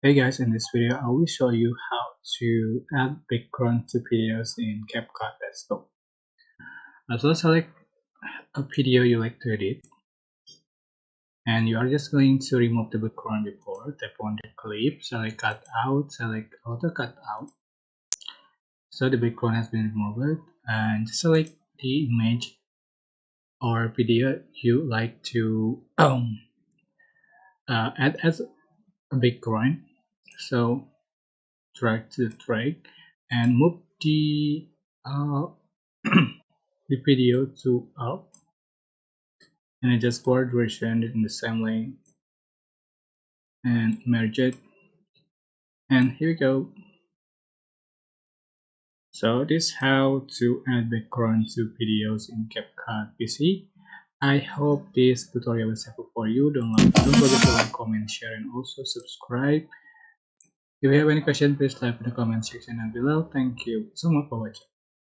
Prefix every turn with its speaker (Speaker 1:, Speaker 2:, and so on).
Speaker 1: Hey guys, in this video I will show you how to add background to videos in CapCut desktop. So select a video you like to edit and you are just going to remove the background before. Tap on the clip, select cut out, select auto cut out. So the background has been removed and just select the image or video you like to add as a background. So drag to the track and move uh, the video to up and adjust forward version in the same lane and merge it, and here we go. So this is how to add background to videos in CapCut PC. I hope this tutorial was helpful for you. Don't forget to like, comment, share, and also subscribe. If you have any question, please type in the comment section down below. Thank you so much for watching.